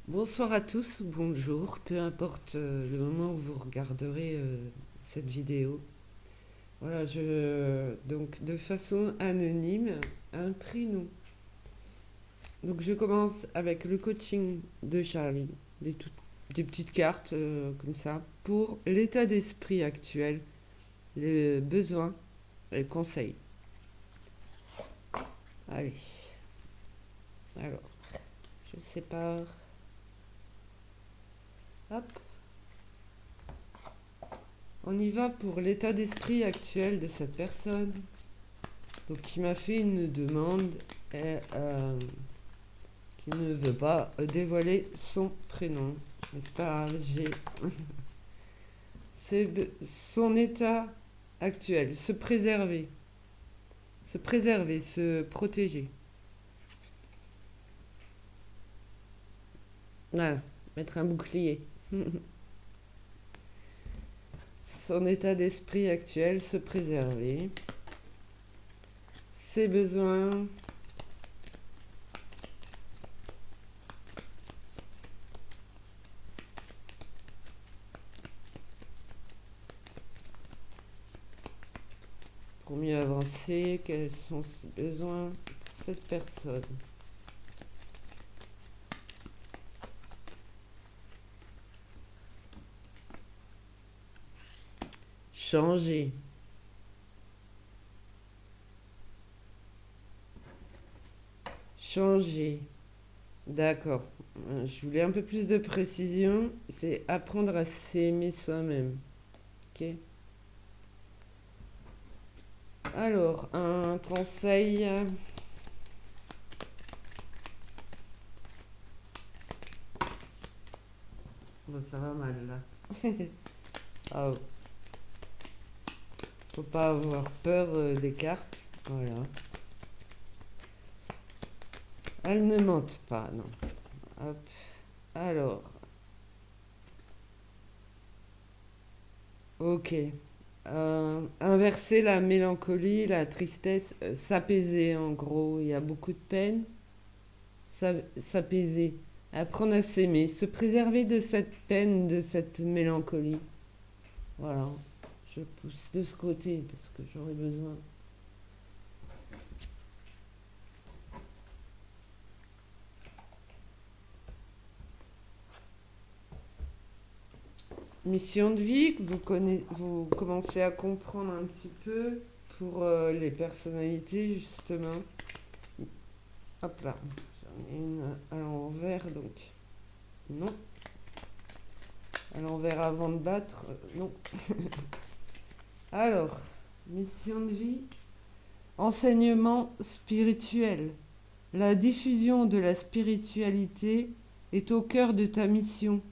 Bonsoir à tous, bonjour, peu importe le moment où vous regarderez cette vidéo. Voilà, donc de façon anonyme, un prénom. Donc je commence avec le coaching de Charlie, des petites cartes comme ça, pour l'état d'esprit actuel, les besoins et les conseils. Allez, alors, je sépare. Hop, on y va pour l'état d'esprit actuel de cette personne. Donc qui m'a fait une demande et qui ne veut pas dévoiler son prénom. Mais c'est pas grave, c'est son état actuel, se protéger. Voilà, mettre un bouclier. Son état d'esprit actuel, se préserver. Ses besoins. Pour mieux avancer, quels sont ses besoins pour cette personne. Changer. Changer. D'accord. Je voulais un peu plus de précision. C'est apprendre à s'aimer soi-même. Ok. Alors, un conseil. Bon, ça va mal là. Ah, oh. Faut pas avoir peur des cartes. Voilà. Elles ne mentent pas, non. Hop. Alors, ok. Inverser la mélancolie, la tristesse, s'apaiser en gros. Il y a beaucoup de peine. S'apaiser. Apprendre à s'aimer. Se préserver de cette peine, de cette mélancolie. Voilà. Je pousse de ce côté parce que j'aurais besoin. Mission de vie que vous commencez à comprendre un petit peu pour les personnalités justement. Hop là, j'en ai une à l'envers donc non. À l'envers avant de battre, non. Alors, mission de vie, enseignement spirituel. La diffusion de la spiritualité est au cœur de ta mission.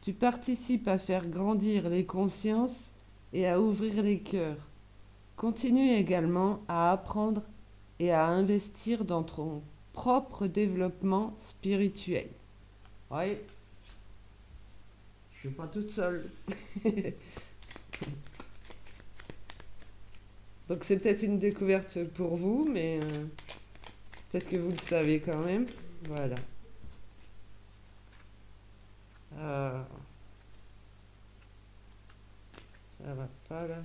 Tu participes à faire grandir les consciences et à ouvrir les cœurs. Continue également à apprendre et à investir dans ton propre développement spirituel. Oui, je suis pas toute seule. Donc c'est peut-être une découverte pour vous, mais peut-être que vous le savez quand même. Voilà. Euh, ça va pas là.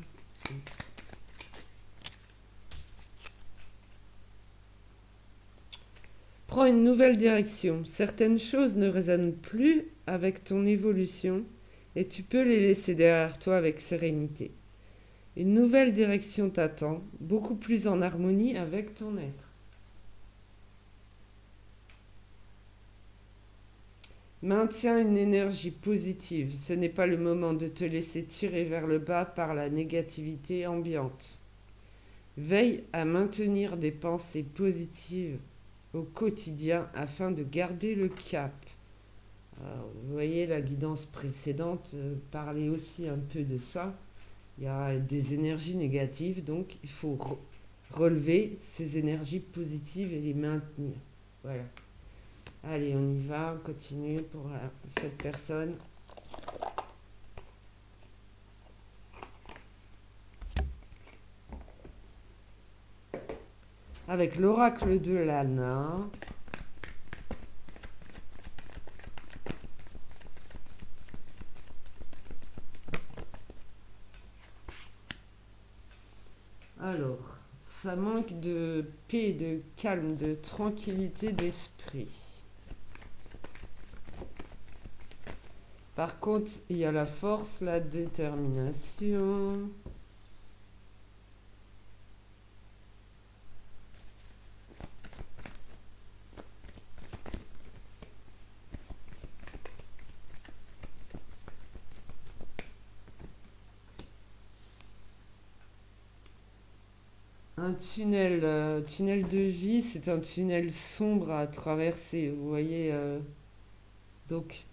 Prends une nouvelle direction. Certaines choses ne résonnent plus avec ton évolution et tu peux les laisser derrière toi avec sérénité. Une nouvelle direction t'attend, beaucoup plus en harmonie avec ton être. Maintiens une énergie positive. Ce n'est pas le moment de te laisser tirer vers le bas par la négativité ambiante. Veille à maintenir des pensées positives au quotidien afin de garder le cap. Alors, vous voyez, la guidance précédente parlait aussi un peu de ça. Il y a des énergies négatives, donc il faut relever ces énergies positives et les maintenir. Voilà. Allez, on y va, on continue pour cette personne. Avec l'oracle de Lana. Alors, ça manque de paix, de calme, de tranquillité d'esprit. Par contre, il y a la force, la détermination. Un tunnel, tunnel de vie, c'est un tunnel sombre à traverser. Vous voyez, donc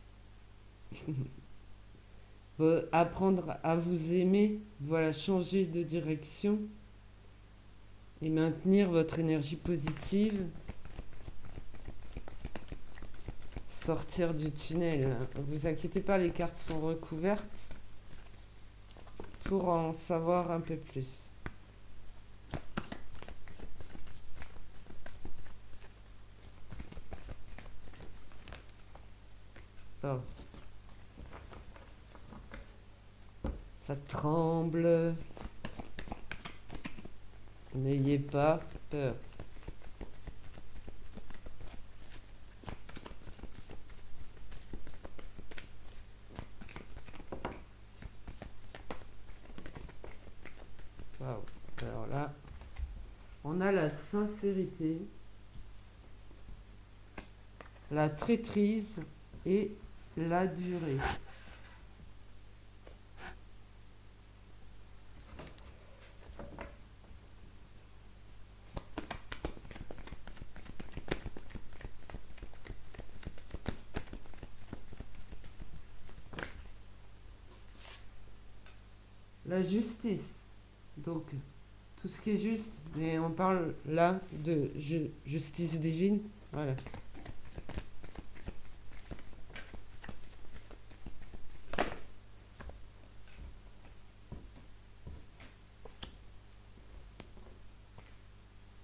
apprendre à vous aimer, voilà, changer de direction et maintenir votre énergie positive, sortir du tunnel. Vous inquiétez pas, les cartes sont recouvertes pour en savoir un peu plus. Oh. Ça tremble. N'ayez pas peur. Waouh. Alors là, on a la sincérité, la traîtrise et la durée. La justice. Donc, tout ce qui est juste, mais on parle là de justice divine. Voilà.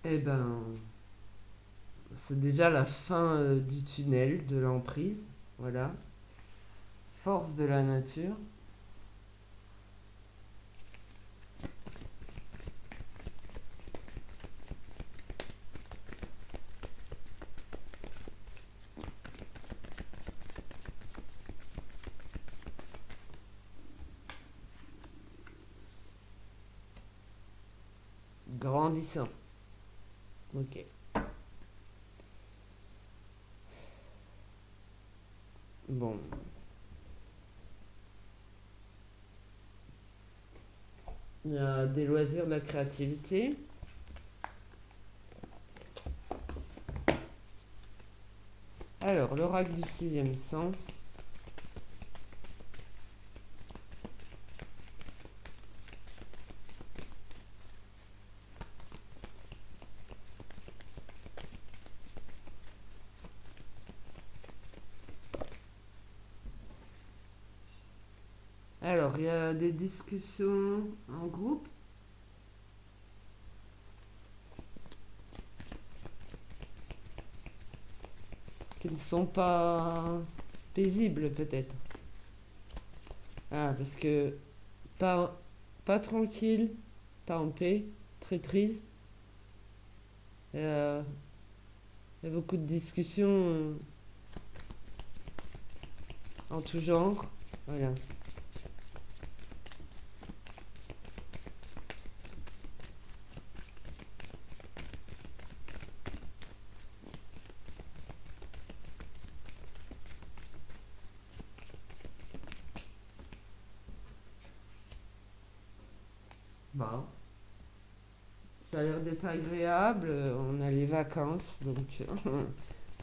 Eh ben, c'est déjà la fin du tunnel, de l'emprise. Voilà. Force de la nature. Grandissant. Ok. Bon. Il y a des loisirs de la créativité. Alors, l'oracle du sixième sens. Alors, il y a des discussions en groupe. Qui ne sont pas paisibles, peut-être. Ah, parce que pas tranquille, pas en paix, traîtrise. Il y a beaucoup de discussions en tout genre. Voilà. Bon. Ça a l'air d'être agréable. On a les vacances, donc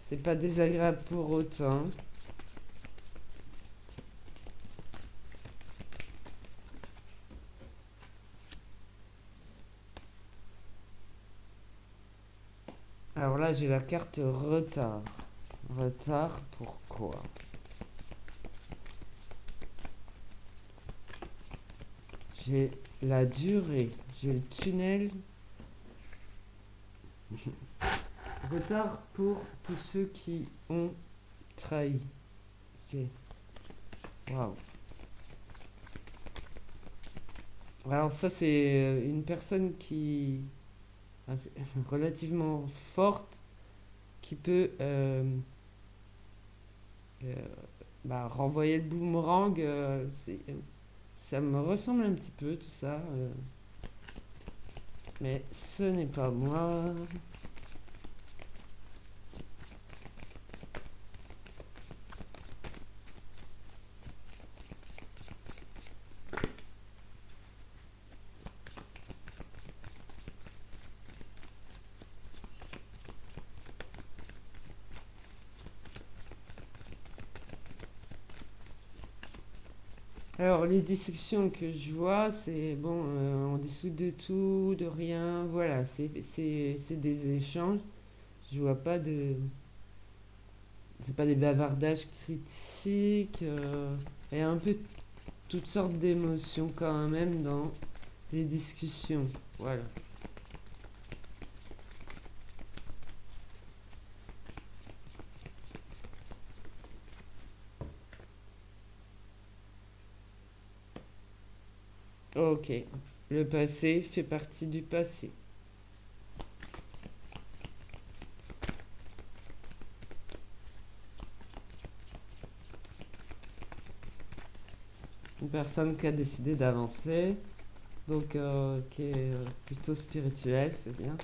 c'est pas désagréable pour autant. Alors là, j'ai la carte retard. Retard, pourquoi? J'ai la durée, j'ai le tunnel. Retard pour tous ceux qui ont trahi. Ok. Waouh. Alors ça, c'est une personne qui c'est relativement forte, qui peut euh, renvoyer le boomerang. Ça me ressemble un petit peu tout ça, mais ce n'est pas moi. Alors, les discussions que je vois, c'est bon, on discute de tout, de rien, voilà, c'est des échanges. Je vois pas de. C'est pas des bavardages critiques. Il y a un peu toutes sortes d'émotions quand même dans les discussions. Voilà. Ok. Le passé fait partie du passé. Une personne qui a décidé d'avancer, donc qui est plutôt spirituelle, c'est bien.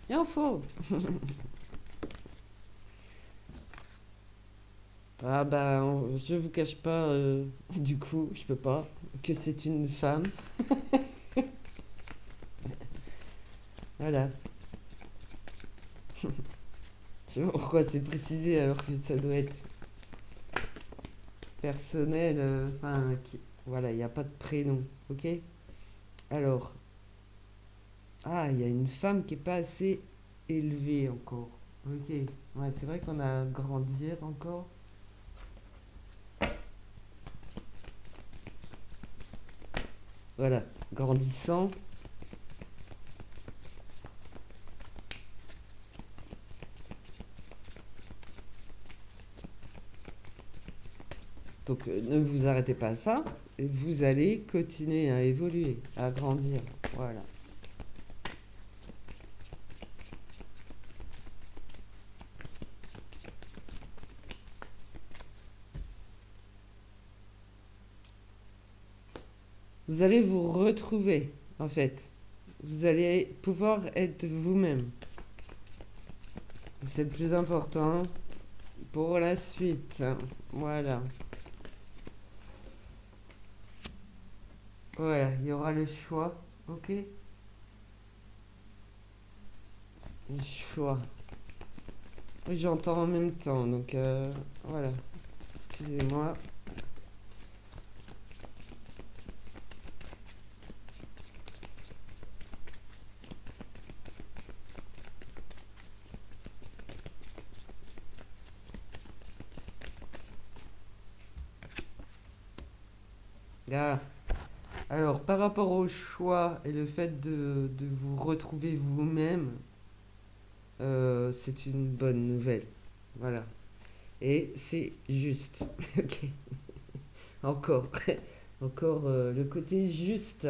Il en faut. Ah bah, je vous cache pas, du coup, je peux pas, que c'est une femme. Voilà. Je sais pas pourquoi c'est précisé alors que ça doit être personnel. Enfin, voilà, il n'y a pas de prénom. Ok. Alors, ah, il y a une femme qui est pas assez élevée encore. Ok. Ouais, c'est vrai qu'on a grandi encore. Voilà, grandissant. Donc ne vous arrêtez pas à ça. Et vous allez continuer à évoluer, à grandir. Voilà. Vous allez vous retrouver, en fait. Vous allez pouvoir être vous-même. C'est le plus important pour la suite. Voilà. Voilà, il y aura le choix. Ok. Le choix. Oui, j'entends en même temps, donc voilà. Excusez-moi. Ah. Alors, par rapport au choix et le fait de vous retrouver vous-même, c'est une bonne nouvelle. Voilà. Et c'est juste. Ok. Encore. Encore le côté juste.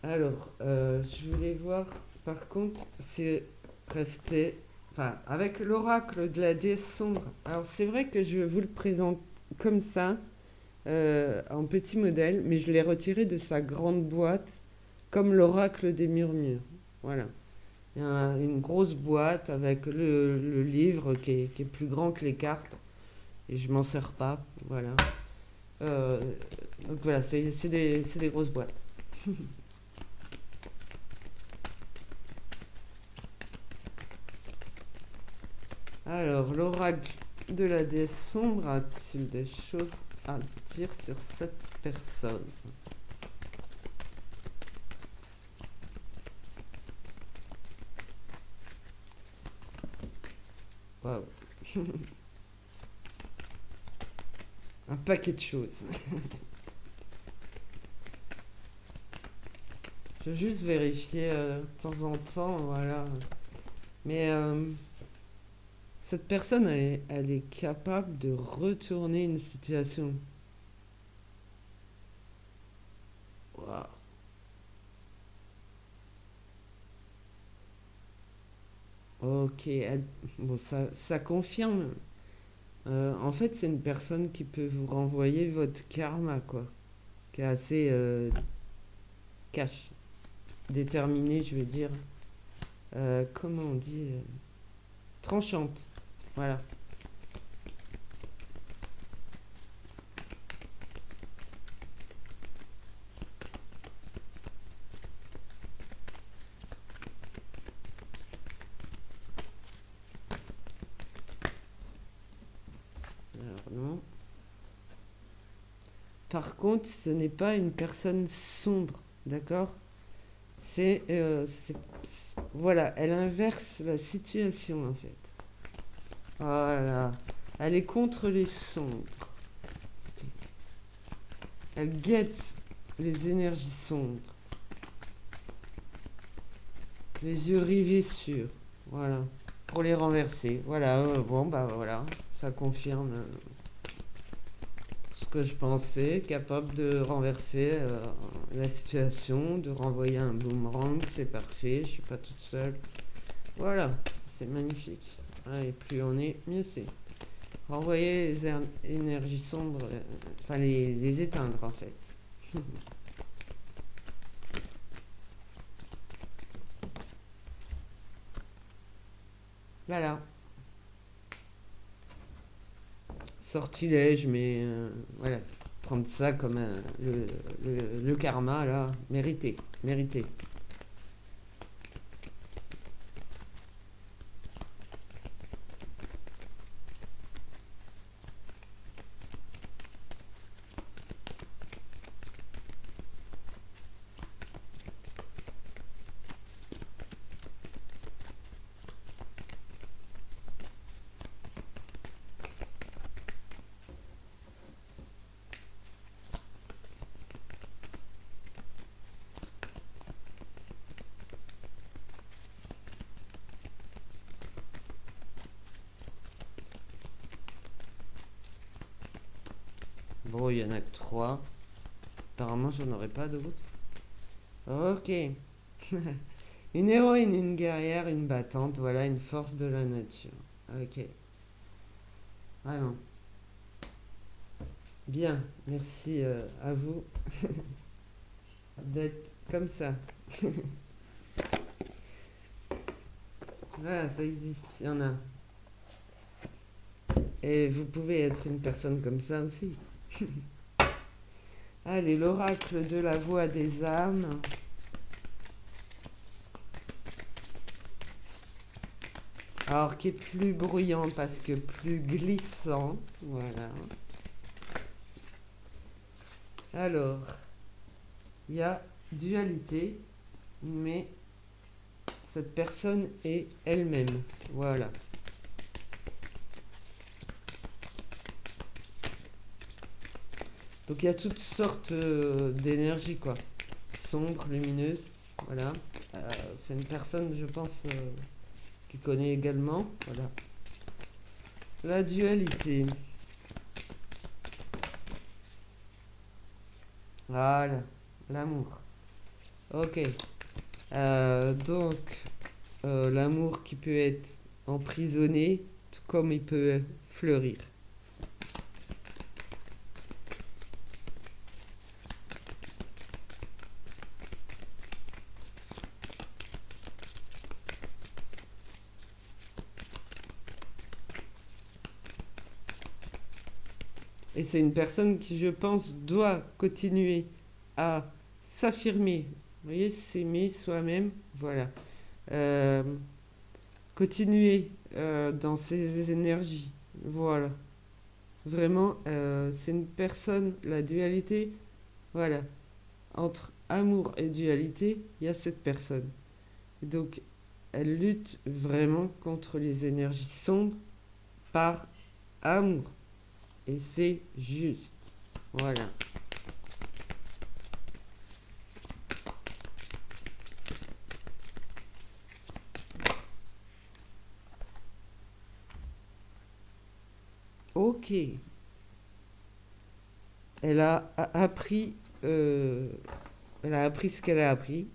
Alors, je voulais voir, par contre, c'est resté. Enfin, avec l'oracle de la déesse sombre. Alors, c'est vrai que je vous le présente comme ça, en petit modèle, mais je l'ai retiré de sa grande boîte, comme l'oracle des murmures. Voilà. Il y a une grosse boîte avec le livre qui est plus grand que les cartes, et je m'en sers pas. Voilà. Euh, donc voilà, c'est des grosses boîtes. Alors, l'oracle de la déesse sombre a-t-il des choses à dire sur cette personne? Waouh. Un paquet de choses. Je vais juste vérifier de temps en temps, voilà. Mais cette personne, elle est capable de retourner une situation. Ok, bon, ça confirme. En fait, c'est une personne qui peut vous renvoyer votre karma, quoi. Qui est assez cash, déterminée, je vais dire. Comment on dit tranchante. Voilà. Alors, non. Par contre, ce n'est pas une personne sombre, d'accord? Voilà, elle inverse la situation en fait. Voilà, elle est contre les sombres. Elle guette les énergies sombres, les yeux rivés sur. Voilà, pour les renverser. Voilà, bon bah voilà, ça confirme ce que je pensais, capable de renverser la situation, de renvoyer un boomerang, c'est parfait, je suis pas toute seule. Voilà, c'est magnifique. Ah, et plus on est, mieux c'est. Renvoyer les énergies sombres, enfin les éteindre en fait. Voilà, sortilège, mais voilà, prendre ça comme le karma là, mérité, mérité. Bon, il y en a que trois. Apparemment, j'en aurais pas d'autres. Ok. Une héroïne, une guerrière, une battante, voilà une force de la nature. Ok, vraiment. Bien, merci à vous d'être comme ça. Voilà, ça existe, il y en a. Et vous pouvez être une personne comme ça aussi. Allez, l'oracle de la voix des âmes. Alors, qui est plus bruyant parce que plus glissant. Voilà. Alors, il y a dualité, mais cette personne est elle-même. Voilà. Donc il y a toutes sortes d'énergies, quoi. Sombre, lumineuse, voilà. C'est une personne, je pense, qui connaît également. Voilà. La dualité. Voilà. L'amour. Ok. Donc, l'amour qui peut être emprisonné, tout comme il peut fleurir. Et c'est une personne qui, je pense, doit continuer à s'affirmer. Vous voyez, s'aimer soi-même, voilà. Euh, Continuer dans ses énergies, voilà. Vraiment, c'est une personne, la dualité, voilà. Entre amour et dualité, il y a cette personne. Donc, elle lutte vraiment contre les énergies sombres par amour. Et c'est juste. Voilà. Ok. Elle appris, elle a appris ce qu'elle a appris.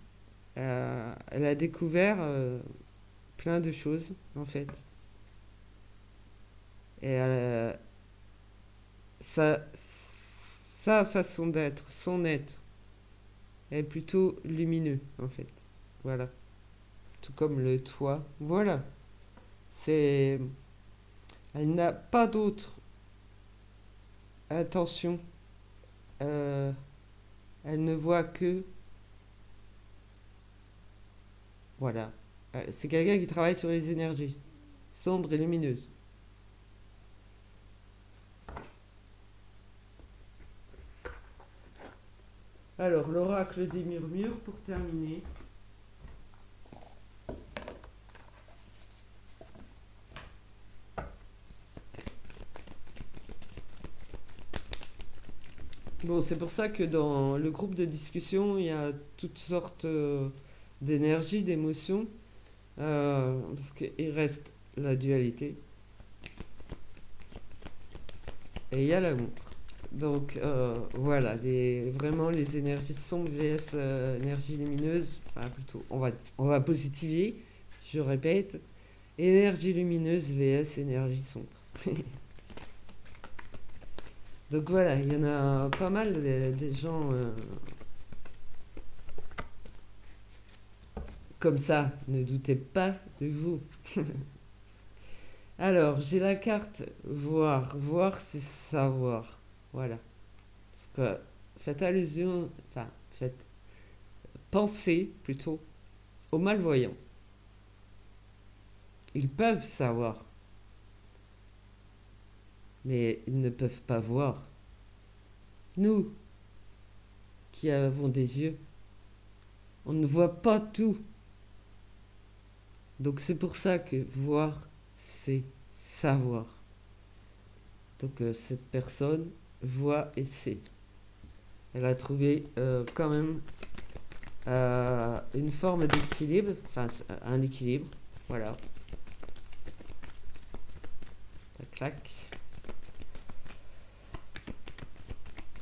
Elle a découvert plein de choses, en fait. Et sa façon d'être, son être, est plutôt lumineux, en fait. Voilà. Tout comme le toit. Voilà. C'est... Elle n'a pas d'autre intention. Euh, Elle ne voit que... Voilà. C'est quelqu'un qui travaille sur les énergies, sombres et lumineuses. Alors, l'oracle des murmures, pour terminer. Bon, c'est pour ça que dans le groupe de discussion, il y a toutes sortes d'énergies, d'émotions, parce qu'il reste la dualité et il y a l'amour. Donc voilà, vraiment les énergies sombres vs énergie lumineuse, enfin plutôt, on va positiver, je répète, énergie lumineuse vs énergie sombre. Donc voilà, il y en a pas mal des gens comme ça, ne doutez pas de vous. Alors, j'ai la carte voir. Voir, c'est savoir. Voilà. Parce que faites allusion, enfin, faites penser plutôt aux malvoyants. Ils peuvent savoir, mais ils ne peuvent pas voir. Nous, qui avons des yeux, on ne voit pas tout. Donc c'est pour ça que voir, c'est savoir. Donc cette personne voit et sait. Elle a trouvé quand même une forme d'équilibre, enfin un équilibre, voilà. Ça claque.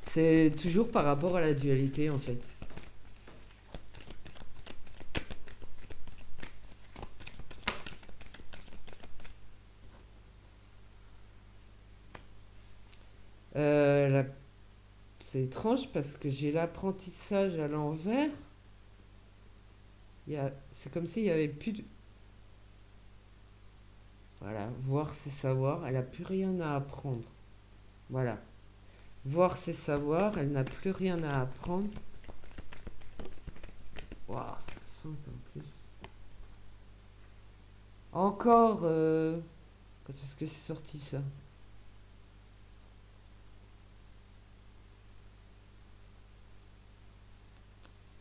C'est toujours par rapport à la dualité en fait. La C'est étrange parce que j'ai l'apprentissage à l'envers. C'est comme s'il n'y avait plus de... Voilà, voir c'est savoir, elle n'a plus rien à apprendre. Voilà. Voir c'est savoir, elle n'a plus rien à apprendre. Waouh, ça sent en plus. Encore... Quand est-ce que c'est sorti ça?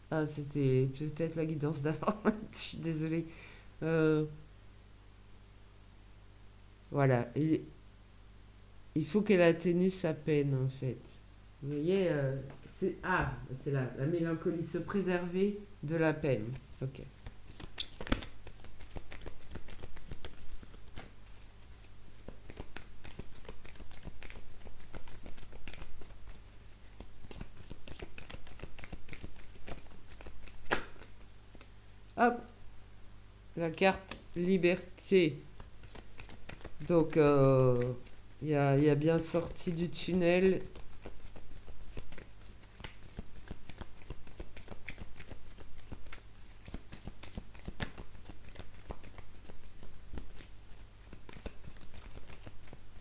Ah, c'était peut-être la guidance d'avant. Je suis désolée. Euh, voilà. Il faut qu'elle atténue sa peine, en fait. Vous voyez, c'est là, la mélancolie, se préserver de la peine. Ok. Hop, la carte liberté. Donc, il y a bien sorti du tunnel.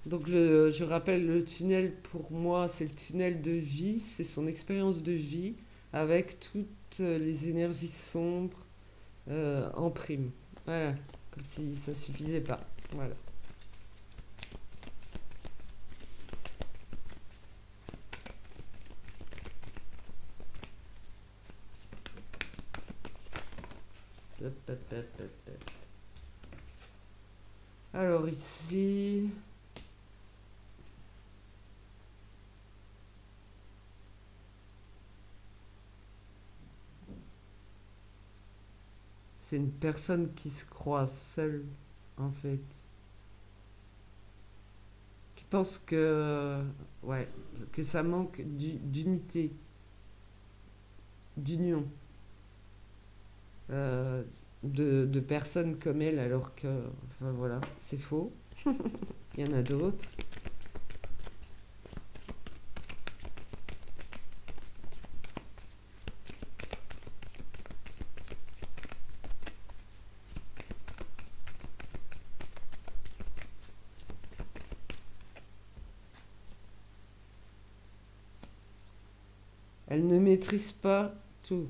Donc, je rappelle, le tunnel, pour moi, c'est le tunnel de vie, c'est son expérience de vie, avec toutes les énergies sombres en prime. Voilà, comme si ça suffisait pas. Voilà. Hop, hop, hop, hop, hop. Alors ici, c'est une personne qui se croit seule, en fait. Qui pense ouais, que ça manque d'unité, d'union. de personnes comme elle, alors que, enfin voilà, c'est faux. Il y en a d'autres. Elle ne maîtrise pas tout.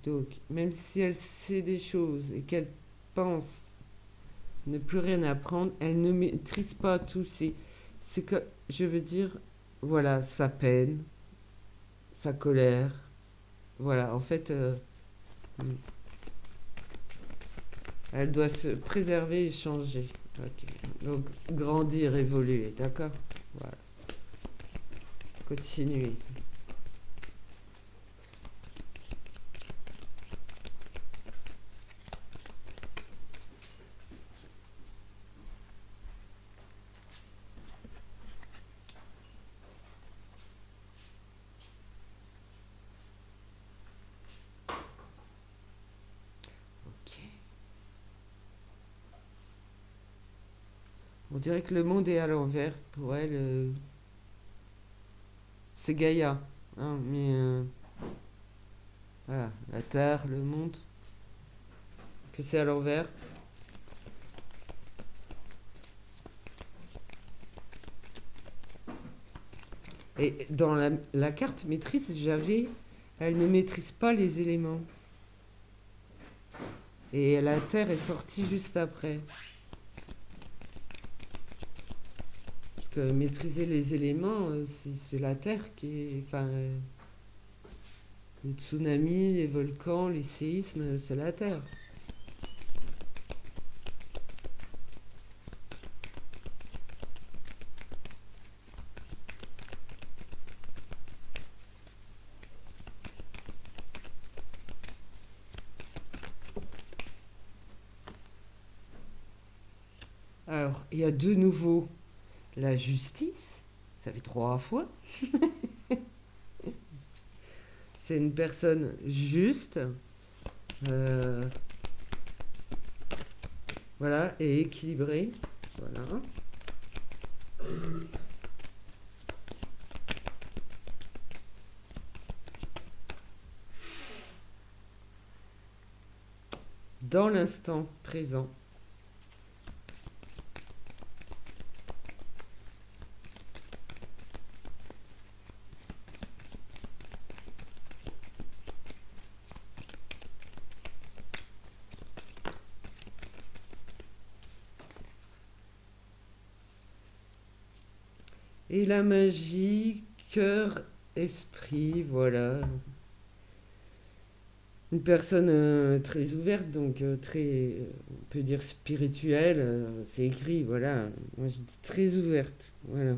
Donc, même si elle sait des choses et qu'elle pense ne plus rien apprendre, elle ne maîtrise pas tout. C'est que, je veux dire, voilà, sa peine, sa colère. Voilà, en fait, elle doit se préserver et changer. Ok. Donc, grandir, évoluer, d'accord. Voilà, continuer. Ok. On dirait que le monde est à l'envers pour elle. C'est Gaïa, hein, mais voilà, la Terre, le monde, que c'est à l'envers. Et dans la carte maîtrise, j'avais, elle ne maîtrise pas les éléments. Et la Terre est sortie juste après. Parce que maîtriser les éléments, c'est la Terre qui est... Enfin, les tsunamis, les volcans, les séismes, c'est la Terre. Alors, il y a de nouveau la justice. Ça fait 3 fois. C'est une personne juste, euh, voilà, et équilibrée. Voilà. Dans l'instant présent. Et la magie, cœur, esprit, voilà. Une personne très ouverte, donc très, on peut dire spirituelle, c'est écrit, voilà. Moi je dis très ouverte, voilà.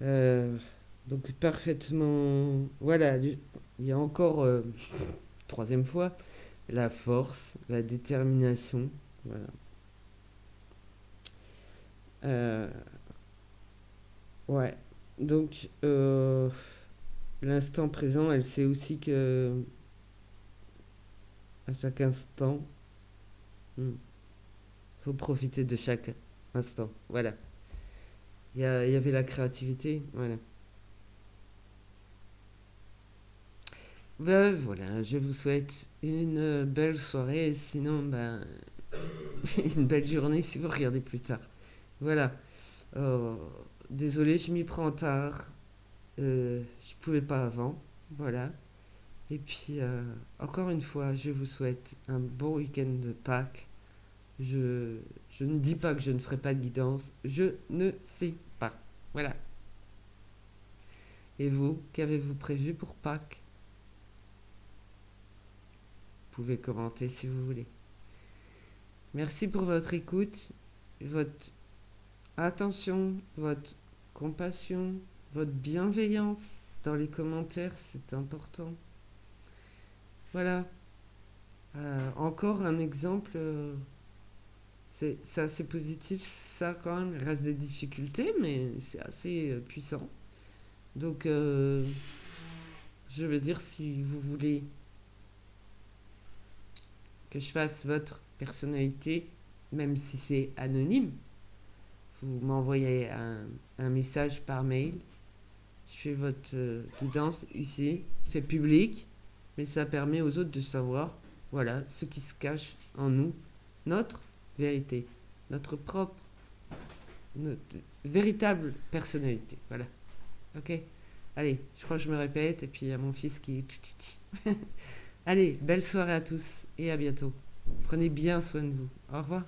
Euh, donc parfaitement, voilà. Il y a encore, troisième fois, la force, la détermination, voilà. Euh, ouais. Donc, l'instant présent, elle sait aussi que à chaque instant, faut profiter de chaque instant. Voilà. Il y avait la créativité. Voilà. Ben, voilà, je vous souhaite une belle soirée. Sinon, ben, une belle journée si vous regardez plus tard. Voilà. Euh, Désolé, je m'y prends tard. Je pouvais pas avant. Voilà. Et puis, encore une fois, je vous souhaite un bon week-end de Pâques. Je, je ne dis pas que je ne ferai pas de guidance. Je ne sais pas. Voilà. Et vous, qu'avez-vous prévu pour Pâques? Vous pouvez commenter si vous voulez. Merci pour votre écoute, votre attention, votre compassion, votre bienveillance dans les commentaires, c'est important. Voilà. Encore un exemple, c'est assez positif, ça quand même, il reste des difficultés, mais c'est assez puissant. Donc, Je veux dire, si vous voulez que je fasse votre personnalité, même si c'est anonyme, vous m'envoyez un message par mail. Je fais votre guidance ici. C'est public, mais ça permet aux autres de savoir, voilà, ce qui se cache en nous, notre vérité, notre propre, notre véritable personnalité. Voilà. Ok. Allez, je crois que je me répète, et puis il y a mon fils qui... Allez, belle soirée à tous, et à bientôt. Prenez bien soin de vous. Au revoir.